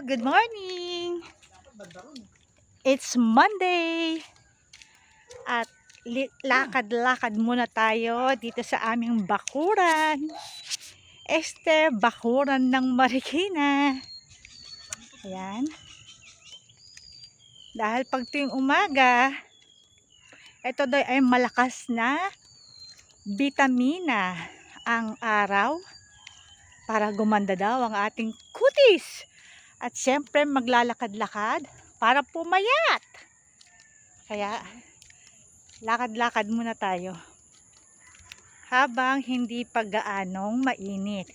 Good morning! It's Monday! At lakad-lakad muna tayo dito sa aming bakuran. Bakuran ng Marikina. Ayan. Dahil pag tuwing umaga, ito daw ay malakas na bitamina ang araw para gumanda daw ang ating kutis. At syempre maglalakad-lakad para pumayat. Kaya lakad-lakad muna tayo habang hindi pa gaanong mainit.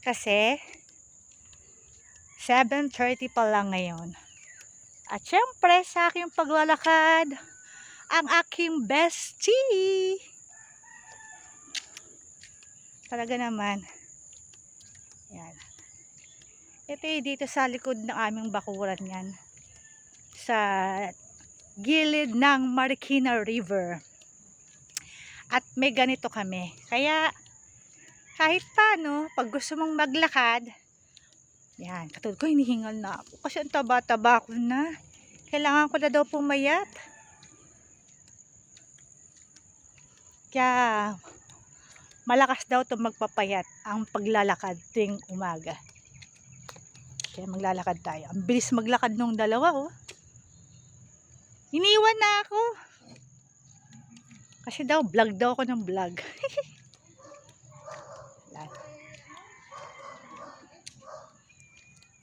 Kasi 7:30 pa lang ngayon. At syempre sa aking paglalakad, ang aking bestie. Talaga naman. Yan. Ito dito sa likod ng aming bakuran yan. Sa gilid ng Marikina River. At may ganito kami. Kaya kahit paano, pag gusto mong maglakad, yan, katulad ko hinihingal na ako. Kasi ang taba-taba ko na. Kailangan ko na daw pumayat. Kaya malakas daw ito magpapayat ang paglalakad tuwing umaga. Kaya maglalakad tayo. Ang bilis maglakad nung dalawa, oh. Iniwan na ako. Kasi daw, vlog daw ako ng vlog.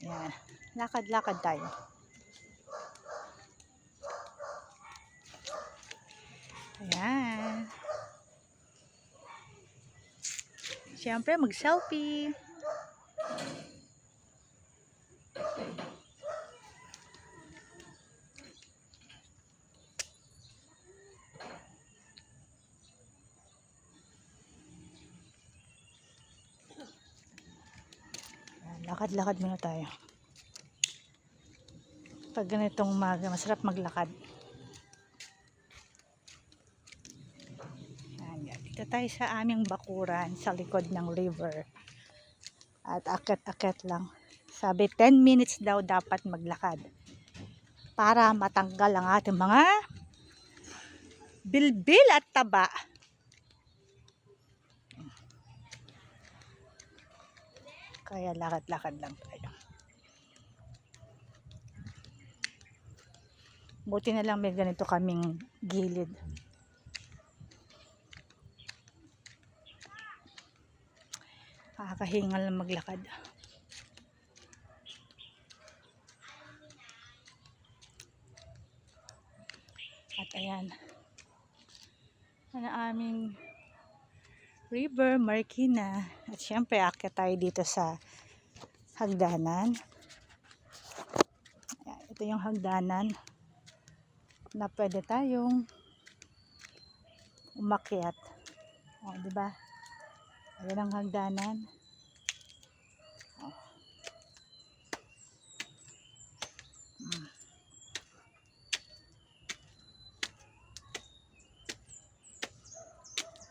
Yan. Lakad-lakad tayo. Ayan. Siyempre, mag-selfie. Lakad-lakad muna tayo. Pag ganitong umaga, masarap maglakad. Ayan, dito tayo sa aming bakuran sa likod ng river. At akyat-akyat lang. Sabi 10 minutes daw dapat maglakad para matanggal ang ating mga bilbil at taba. Kaya lakad-lakad lang tayo. Buti na lang may ganito kaming gilid. Nakakahingal na maglakad. At ayan. Ang aming River Marikina. At syempre aakyat tayo dito sa hagdanan. Ayan, ito yung hagdanan na pwede tayong umakyat. O, diba? Ayan ang hagdanan. O.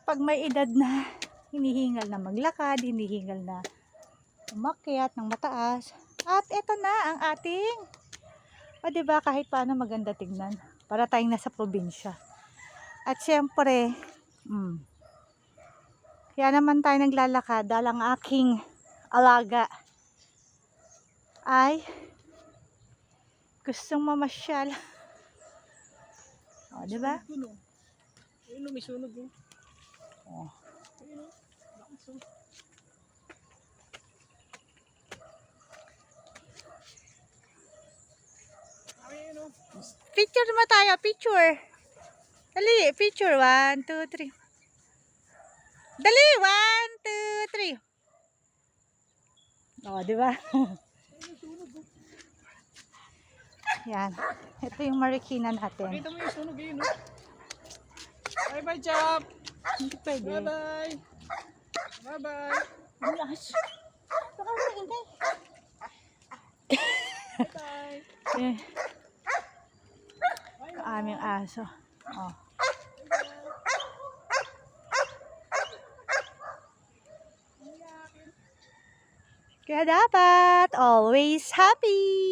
Pag may edad na, hinihingal na maglakad, hinihingal na umakyat ng mataas. At ito na ang ating, o diba, kahit paano maganda tignan. Para tayong nasa probinsya. At syempre, kaya naman tayo naglalakad dahil ang aking alaga ay gustong mamasyal. O, diba? Ayun, may sunog yun. Oh. Picture mo tayo, picture. Dali, picture. 1, 2, 3. Dali, 1, 2, 3. Oh, di ba? Yan. Ito yung Marikina natin. Pakita mo yung sunog yun, no? Bye-bye, Chap! Hindi pwede. Bye-bye! Bye-bye! Bulas. Baka maingay. Bye-bye! Eh. Aming aso. Oh. Kaya dapat always happy.